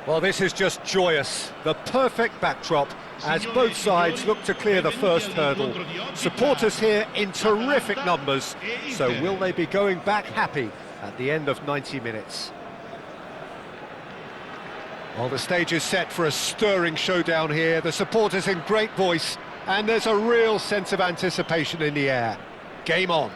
Well, this is just joyous. The perfect backdrop as both sides look to clear the first hurdle. Supporters here in terrific numbers, so will they be going back happy at the end of 90 minutes? Well, the stage is set for a stirring showdown here. The supporters in great voice, and there's a real sense of anticipation in the air. Game on.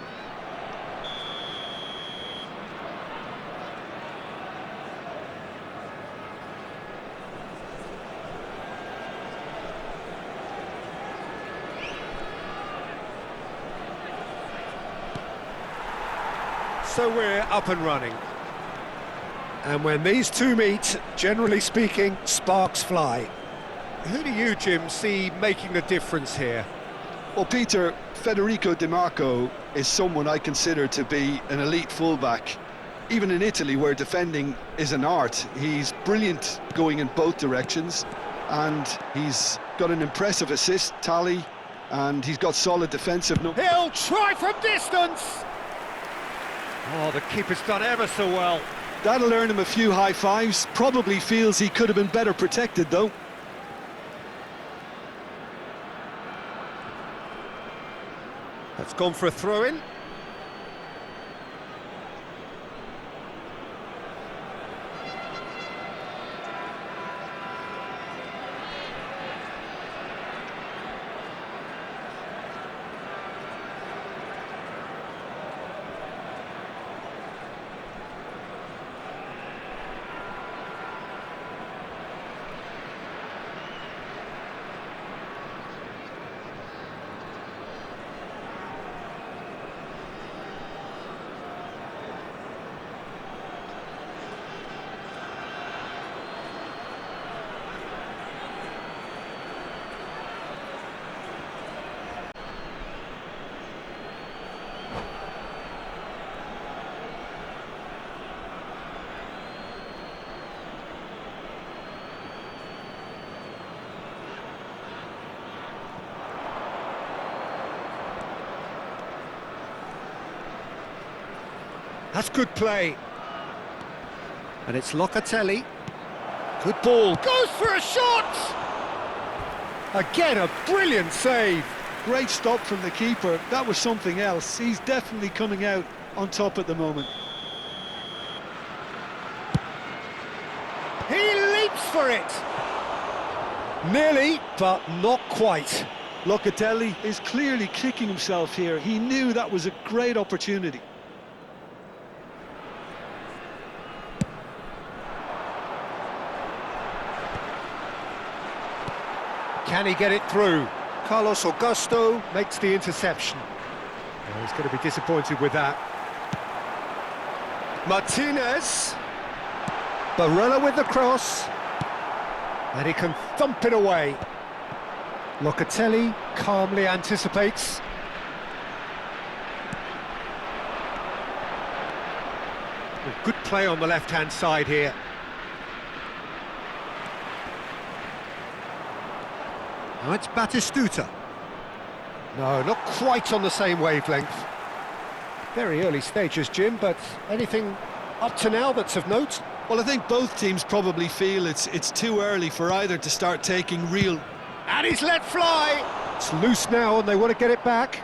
So we're up and running. And when these two meet, generally speaking, sparks fly. Who do you, Jim, see making the difference here? Well, Peter, Federico Di Marco is someone I consider to be an elite fullback. Even in Italy, where defending is an art, he's brilliant going in both directions, and he's got an impressive assist tally, and he's got solid defensive. He'll try from distance! Oh, the keeper's done ever so well. That'll earn him a few high fives. Probably feels he could have been better protected, though. That's gone for a throw-in. That's good play. And it's Locatelli. Good ball. Goes for a shot! Again, a brilliant save. Great stop from the keeper. That was something else. He's definitely coming out on top at the moment. He leaps for it. Nearly, but not quite. Locatelli is clearly kicking himself here. He knew that was a great opportunity. Can he get it through? Carlos Augusto makes the interception. Oh, he's going to be disappointed with that. Martinez. Barella with the cross. And he can thump it away. Locatelli calmly anticipates. Good play on the left-hand side here. Now it's Batistuta. No, not quite on the same wavelength. Very early stages, Jim, but anything up to now that's of note? Well, I think both teams probably feel it's too early for either to start taking real... And he's let fly! It's loose now and they want to get it back.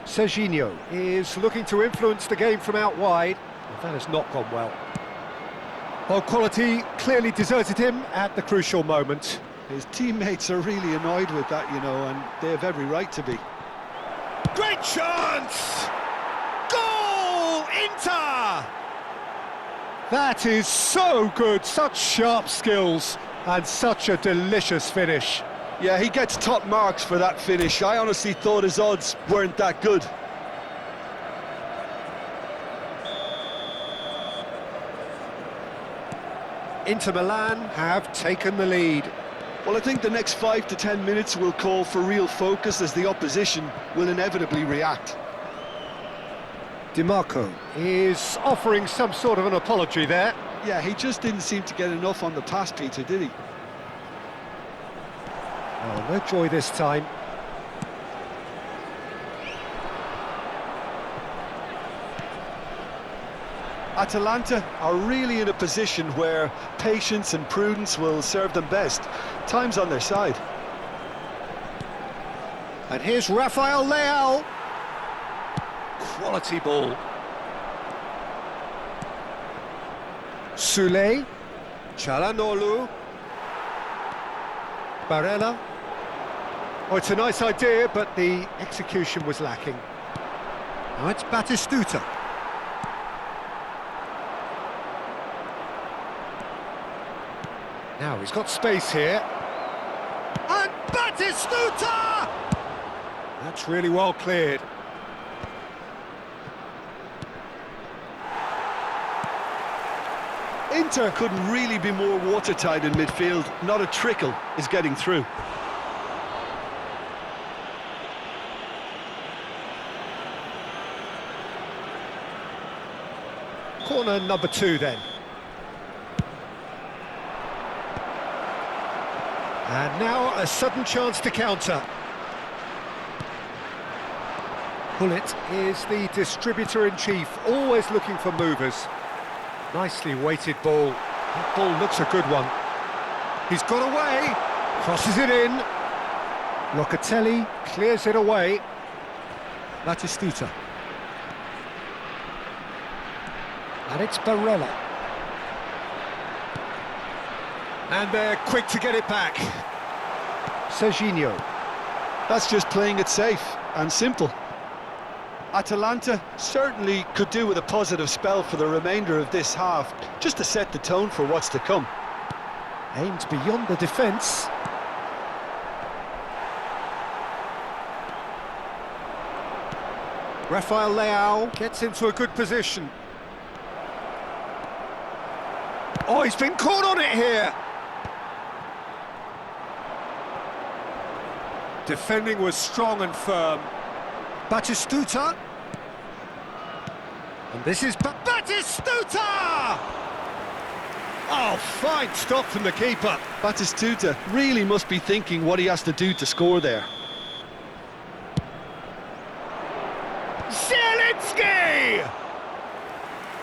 Serginho is looking to influence the game from out wide. Well, that has not gone well. Well, quality clearly deserted him at the crucial moment. His teammates are really annoyed with that, you know, and they have every right to be. Great chance! Goal! Inter! That is so good, such sharp skills, and such a delicious finish. Yeah, he gets top marks for that finish. I honestly thought his odds weren't that good. Inter Milan have taken the lead. Well, I think the next 5 to 10 minutes will call for real focus as the opposition will inevitably react. Di Marco is offering some sort of an apology there. Yeah, he just didn't seem to get enough on the pass, Peter, did he? Oh, no joy this time. Atalanta are really in a position where patience and prudence will serve them best. Time's on their side. And here's Rafael Leao. Quality ball. Sule. Çalhanoğlu. Barella. Oh, it's a nice idea, but the execution was lacking. Now it's Batistuta. Now he's got space here. And Batistuta! That's really well cleared. Inter couldn't really be more watertight in midfield. Not a trickle is getting through. Corner number 2 then. And now a sudden chance to counter. Bullet is the distributor-in-chief, always looking for movers. Nicely weighted ball. That ball looks a good one. He's got away, crosses it in. Locatelli clears it away. Batistuta. And it's Barella. And they're quick to get it back. Serginho. That's just playing it safe and simple. Atalanta certainly could do with a positive spell for the remainder of this half, just to set the tone for what's to come. Aimed beyond the defence. Rafael Leao gets into a good position. Oh, he's been caught on it here. Defending was strong and firm. Batistuta. And this is Batistuta! Oh, fine stop from the keeper. Batistuta really must be thinking what he has to do to score there. Zielinski!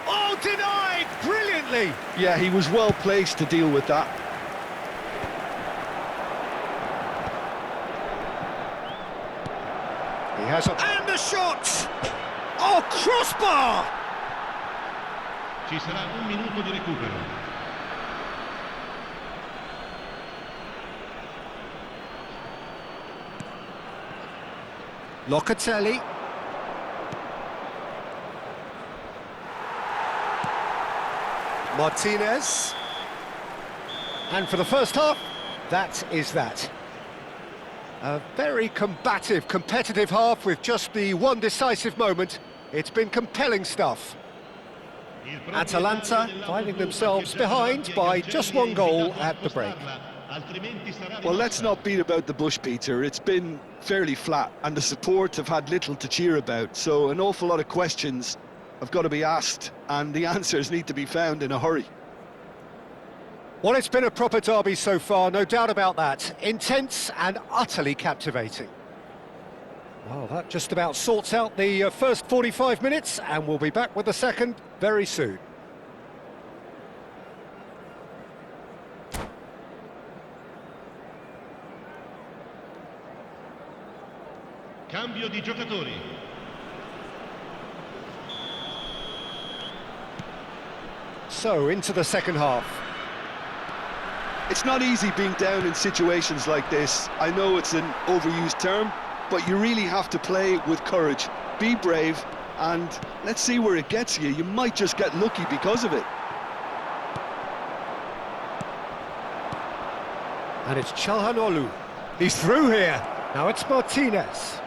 Oh, denied brilliantly. Yeah, he was well placed to deal with that. He has a... And the shot! Oh, crossbar! Ci sarà un minuto di recupero. Locatelli. Martinez. And for the first half, that is that. A very combative, competitive half with just the one decisive moment. It's been compelling stuff. Atalanta finding themselves behind by just one goal at the break. Well, let's not beat about the bush, Peter. It's been fairly flat, and the support have had little to cheer about, so an awful lot of questions have got to be asked, and the answers need to be found in a hurry. Well, it's been a proper derby so far, no doubt about that. Intense and utterly captivating. Well, that just about sorts out the first 45 minutes, and we'll be back with the second very soon. Cambio di giocatori. So, into the second half. It's not easy being down in situations like this. I know it's an overused term, but you really have to play with courage. Be brave, and let's see where it gets you. You might just get lucky because of it. And it's Çalhanoğlu. He's through here. Now it's Martinez.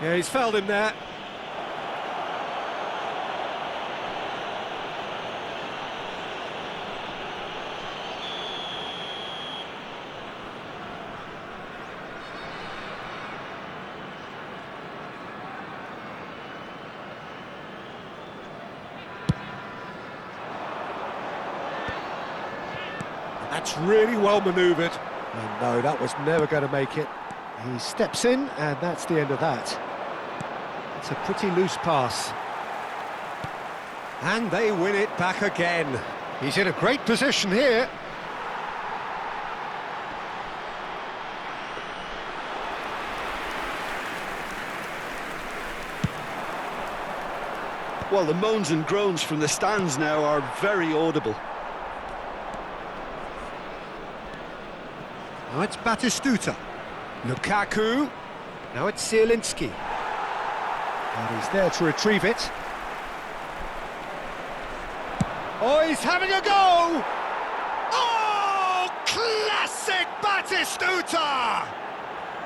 Yeah, he's fouled him there. That's really well manoeuvred. And no, that was never going to make it. He steps in, and that's the end of that. It's a pretty loose pass. And they win it back again. He's in a great position here. Well, the moans and groans from the stands now are very audible. Now it's Batistuta. Lukaku. Now it's Zielinski. And he's there to retrieve it. Oh, he's having a go! Oh, classic Batistuta!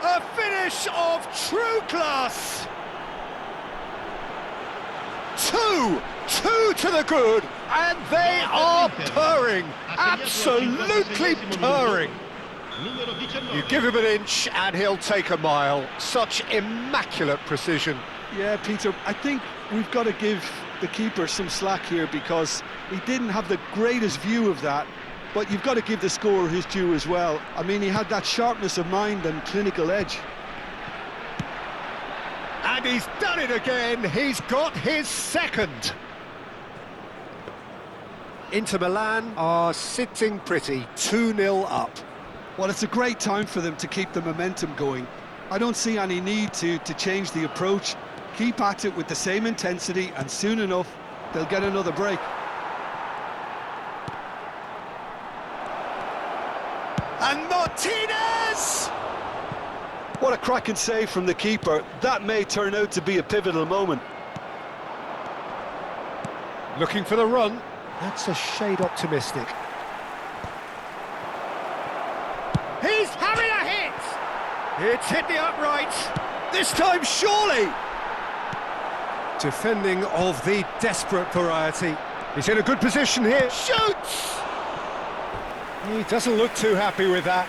A finish of true class! Two to the good, and they are purring, absolutely purring. You give him an inch and he'll take a mile. Such immaculate precision. Yeah, Peter, I think we've got to give the keeper some slack here because he didn't have the greatest view of that, but you've got to give the scorer his due as well. I mean, he had that sharpness of mind and clinical edge. And he's done it again. He's got his second. Inter Milan are sitting pretty, 2-0 up. Well, it's a great time for them to keep the momentum going. I don't see any need to change the approach. Keep at it with the same intensity, and soon enough, they'll get another break. And Martinez! What a cracking save from the keeper. That may turn out to be a pivotal moment. Looking for the run. That's a shade optimistic. He's having a hit! It's hit the upright. This time, surely! Defending of the desperate variety. He's in a good position here. Shoots! He doesn't look too happy with that.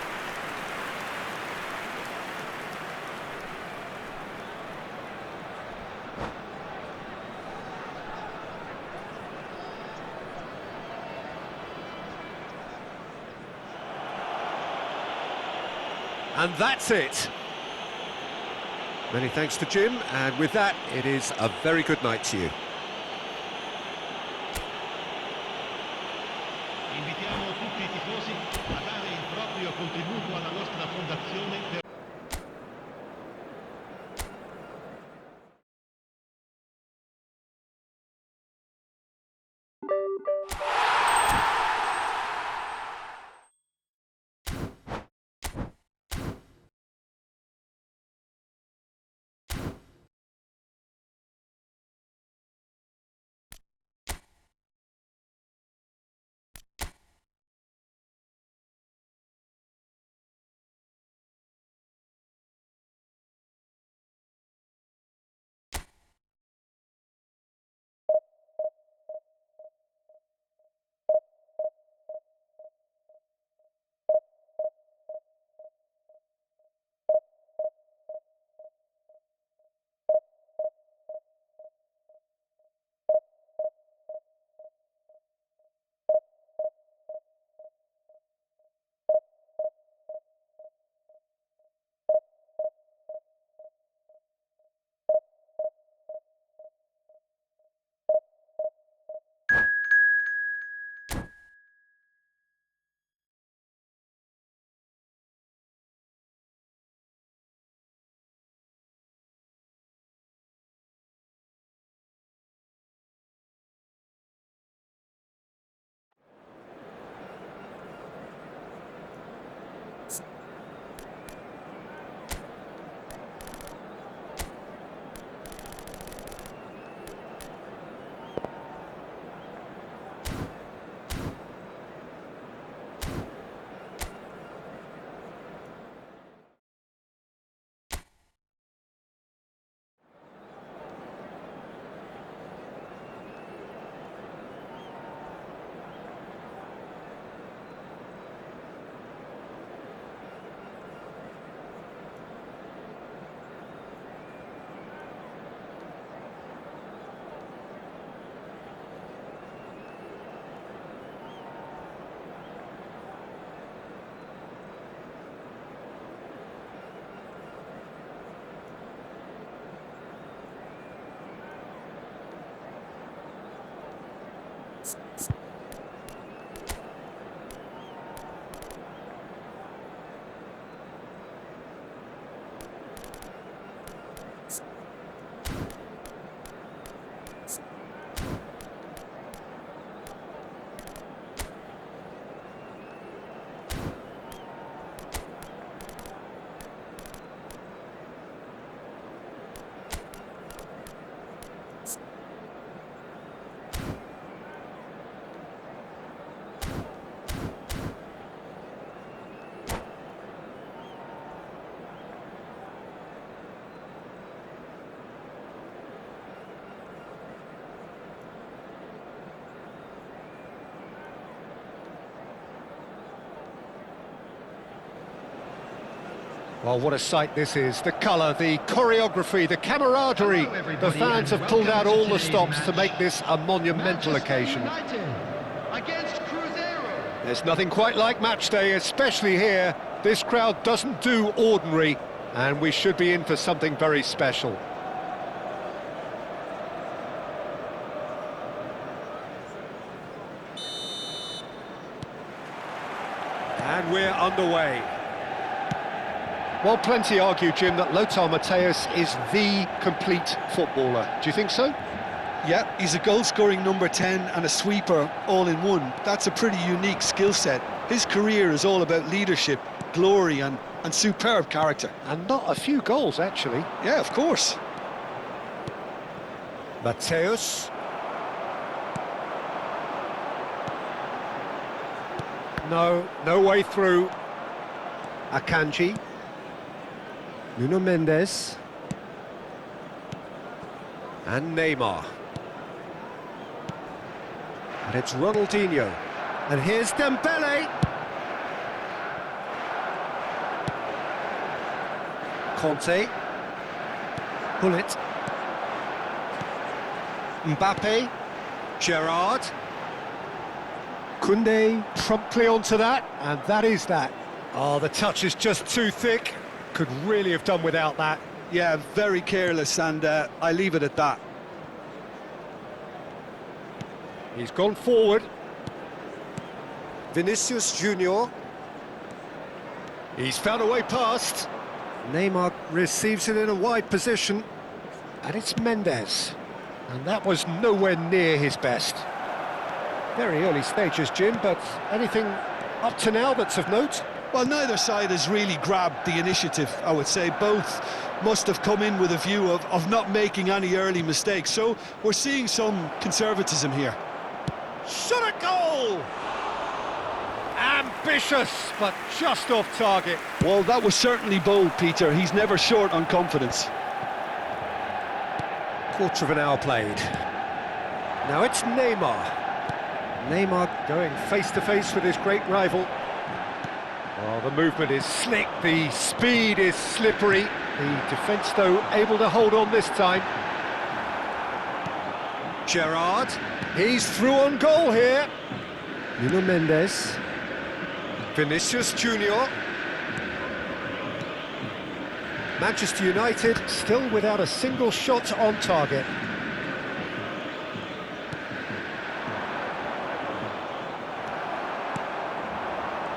And that's it. Many thanks to Jim, and with that, it is a very good night to you. Invitiamo tutti i tifosi a dare il proprio contributo alla nostra fondazione Well, what a sight this is. The colour, the choreography, the camaraderie. The fans have pulled out all the stops to make this a monumental occasion. There's nothing quite like match day, especially here. This crowd doesn't do ordinary, and we should be in for something very special. And we're underway. Well, plenty argue, Jim, that Lothar Matthäus is the complete footballer. Do you think so? Yeah, he's a goal-scoring number 10 and a sweeper all in one. That's a pretty unique skill set. His career is all about leadership, glory and superb character. And not a few goals, actually. Yeah, of course. Matthäus. No way through. Akanji. Nuno Mendes. And Neymar. And it's Ronaldinho. And here's Dembele. Conte. Bullet. Mbappe. Gerrard. Koundé promptly onto that, and that is that. Oh, the touch is just too thick. Could really have done without that. Yeah, very careless, and I leave it at that. He's gone forward. Vinicius Junior. He's found a way past. Neymar receives it in a wide position. And it's Mendes. And that was nowhere near his best. Very early stages, Jim, but anything up to now that's of note? Well, neither side has really grabbed the initiative, I would say. Both must have come in with a view of not making any early mistakes. So we're seeing some conservatism here. Shot at goal! Ambitious, but just off target. Well, that was certainly bold, Peter. He's never short on confidence. Quarter of an hour played. Now it's Neymar. Neymar going face-to-face with his great rival. Oh, the movement is slick, the speed is slippery. The defence, though, able to hold on this time. Gerrard, he's through on goal here. Nuno Mendes. Vinicius Junior. Manchester United still without a single shot on target.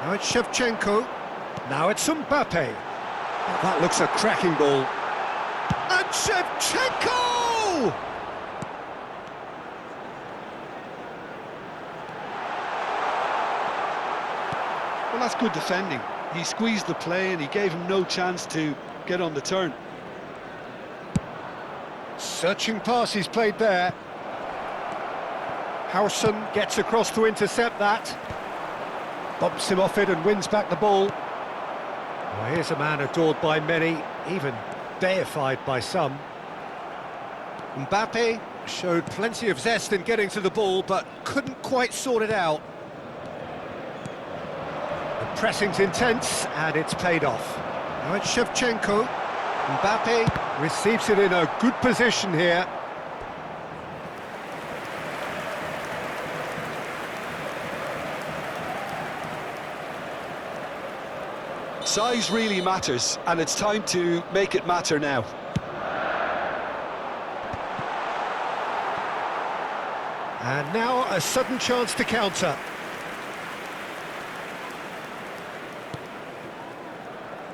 Now it's Shevchenko. Now it's Mbappe. Oh, that looks a cracking ball. And Shevchenko! Well, that's good defending. He squeezed the play and he gave him no chance to get on the turn. Searching pass he's played there. Howson gets across to intercept that. Bumps him off it and wins back the ball. Well, here's a man adored by many, even deified by some. Mbappe showed plenty of zest in getting to the ball, but couldn't quite sort it out. The pressing's intense, and it's paid off. Now it's Shevchenko. Mbappe receives it in a good position here. Size really matters, and it's time to make it matter now. And now a sudden chance to counter.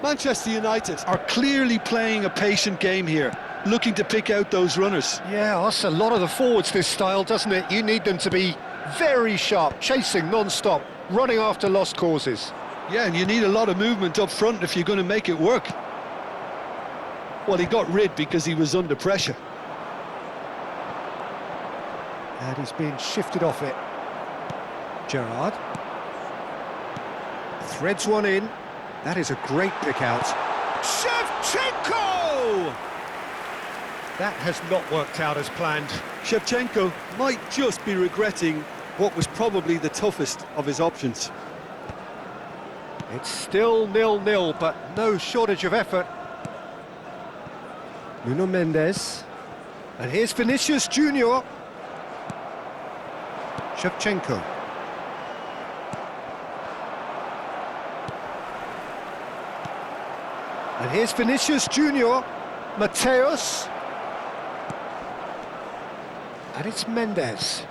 Manchester United are clearly playing a patient game here, looking to pick out those runners. Yeah, that's a lot of the forwards, this style, doesn't it? You need them to be very sharp, chasing non-stop, running after lost causes. Yeah, and you need a lot of movement up front if you're going to make it work. Well, he got rid because he was under pressure. And he's being shifted off it. Gerrard. Threads one in. That is a great pick out. Shevchenko! That has not worked out as planned. Shevchenko might just be regretting what was probably the toughest of his options. It's still 0-0, but no shortage of effort. Nuno Mendes. And here's Vinicius Junior. Shevchenko. And here's Vinicius Junior. Mateus. And it's Mendes.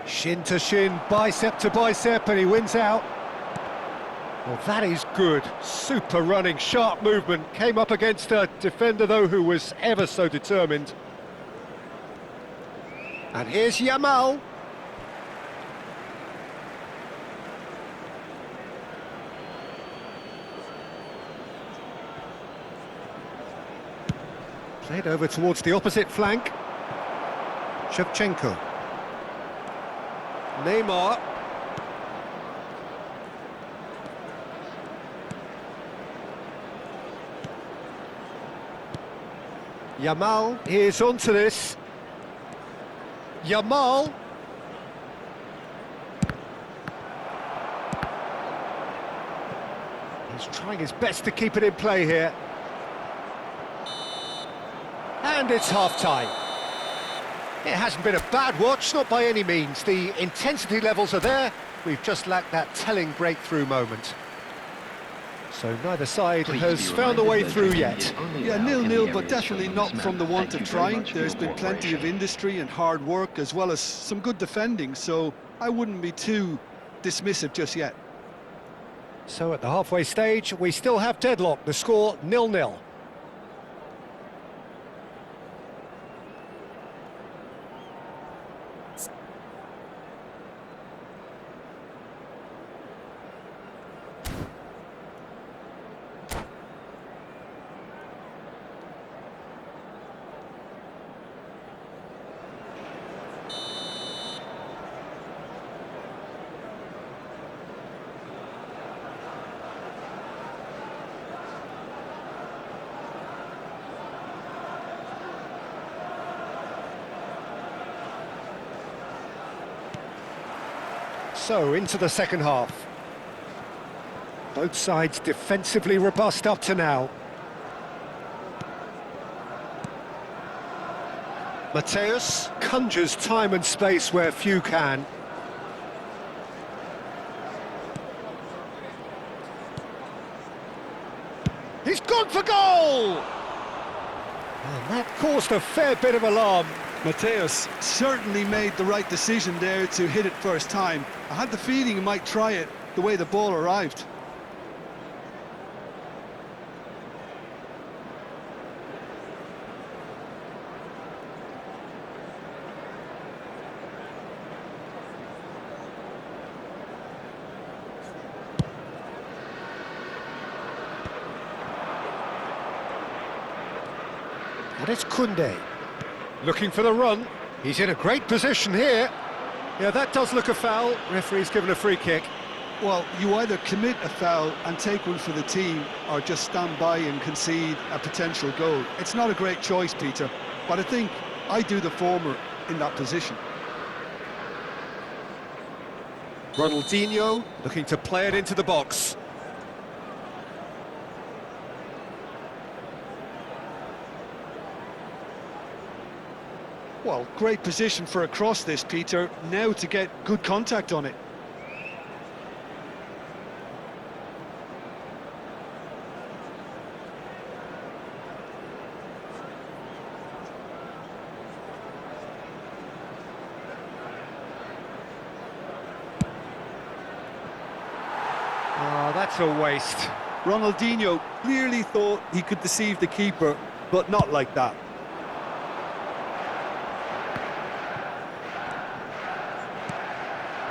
Shin to shin, bicep to bicep, and he wins out. Well, that is good. Super running, sharp movement. Came up against a defender, though, who was ever so determined. And here's Yamal. Played over towards the opposite flank. Shevchenko. Neymar. Yamal is onto this. Yamal. He's trying his best to keep it in play here. And it's half-time. It hasn't been a bad watch, not by any means. The intensity levels are there. We've just lacked that telling breakthrough moment. So neither side has found a way through yet. Yeah, 0-0, but definitely not from the want of trying. There's been plenty of industry and hard work, as well as some good defending, so I wouldn't be too dismissive just yet. So at the halfway stage, we still have deadlock. The score 0-0. So, into the second half. Both sides defensively robust up to now. Mateus conjures time and space where few can. He's gone for goal! And that caused a fair bit of alarm. Mateus certainly made the right decision there to hit it first time. I had the feeling he might try it the way the ball arrived. And it's Koundé. Looking for the run. He's in a great position here. Yeah, that does look a foul. Referee's given a free kick. Well, you either commit a foul and take one for the team, or just stand by and concede a potential goal. It's not a great choice, Peter, but I think I do the former in that position. Ronaldinho looking to play it into the box. Well, great position for a cross this, Peter. Now to get good contact on it. Oh, that's a waste. Ronaldinho clearly thought he could deceive the keeper, but not like that.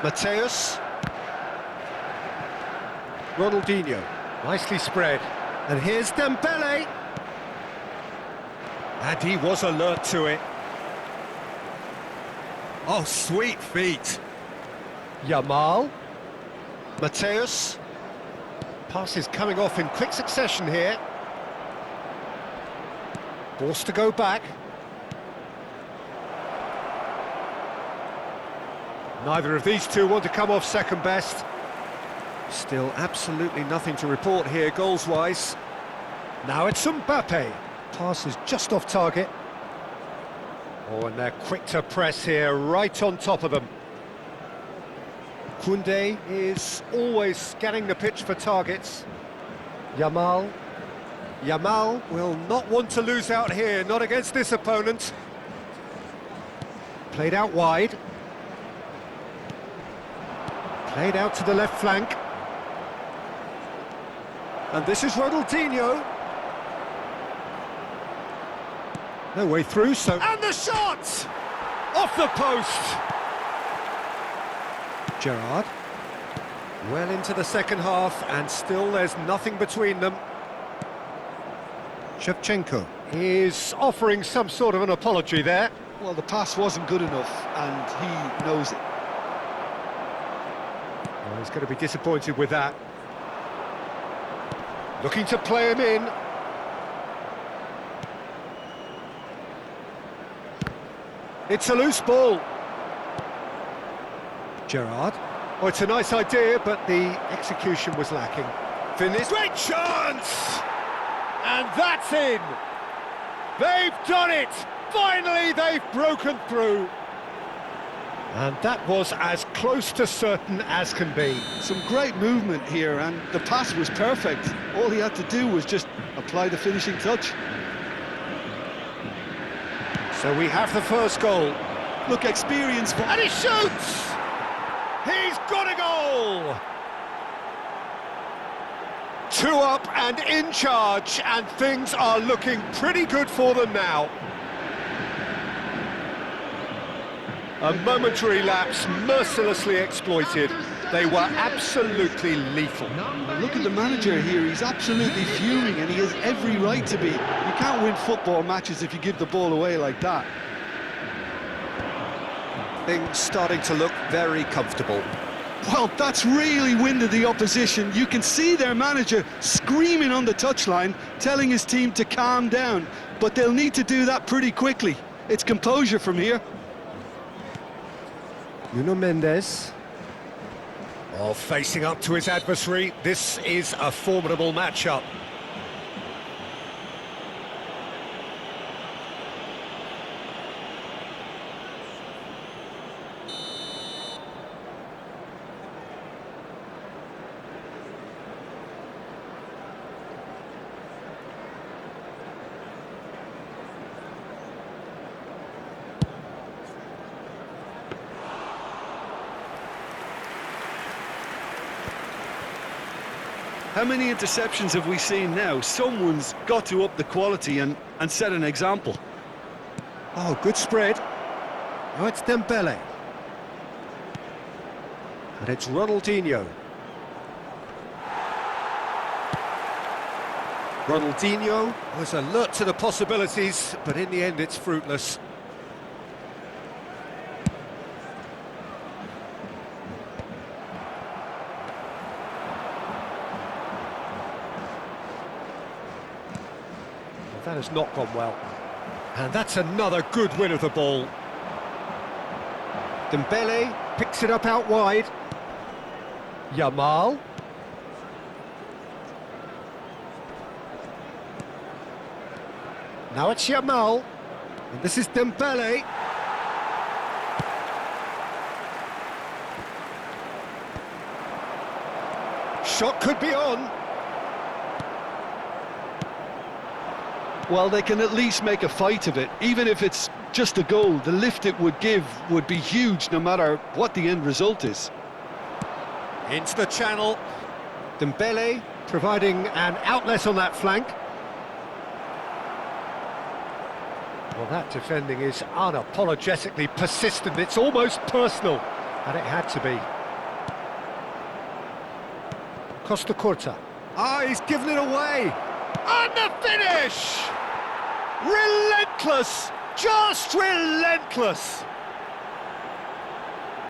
Mateus. Ronaldinho, nicely spread. And here's Dembele. And he was alert to it. Oh, sweet feet. Yamal. Mateus. Passes coming off in quick succession here. Forced to go back. Neither of these two want to come off second best. Still absolutely nothing to report here goals-wise. Now it's Mbappe. Pass is just off target. Oh, and they're quick to press here, right on top of them. Koundé is always scanning the pitch for targets. Yamal will not want to lose out here, not against this opponent. Played out wide. Played out to the left flank. And this is Ronaldinho. No way through, so... And the shot! Off the post! Gerrard. Well into the second half, and still there's nothing between them. Shevchenko is offering some sort of an apology there. Well, the pass wasn't good enough, and he knows it. Well, he's going to be disappointed with that. Looking to play him in. It's a loose ball. Gerrard. Oh, it's a nice idea, but the execution was lacking. Finish. Great chance! And that's in! They've done it! Finally, they've broken through. And that was as close to certain as can be. Some great movement here, and the pass was perfect. All he had to do was just apply the finishing touch. So we have the first goal. Look, experience... And he shoots! He's got a goal! 2 up and in charge, and things are looking pretty good for them now. A momentary lapse, mercilessly exploited. They were absolutely lethal. Look at the manager here, he's absolutely fuming, and he has every right to be. You can't win football matches if you give the ball away like that. Things starting to look very comfortable. Well, that's really winded the opposition. You can see their manager screaming on the touchline, telling his team to calm down, but they'll need to do that pretty quickly. It's composure from here. Nuno Mendes. Oh, facing up to his adversary. This is a formidable matchup. How many interceptions have we seen now? Someone's got to up the quality and set an example. Oh, good spread. Now it's Dembele. And it's Ronaldinho. Ronaldinho was alert to the possibilities, but in the end it's fruitless. That has not gone well. And that's another good win of the ball. Dembele picks it up out wide. Yamal. Now it's Yamal. And this is Dembele. Shot could be on. Well, they can at least make a fight of it. Even if it's just a goal, the lift it would give would be huge no matter what the end result is. Into the channel. Dembele providing an outlet on that flank. Well, that defending is unapologetically persistent. It's almost personal, and it had to be. Costa Curta. Ah, he's given it away. And the finish! Relentless! Just relentless!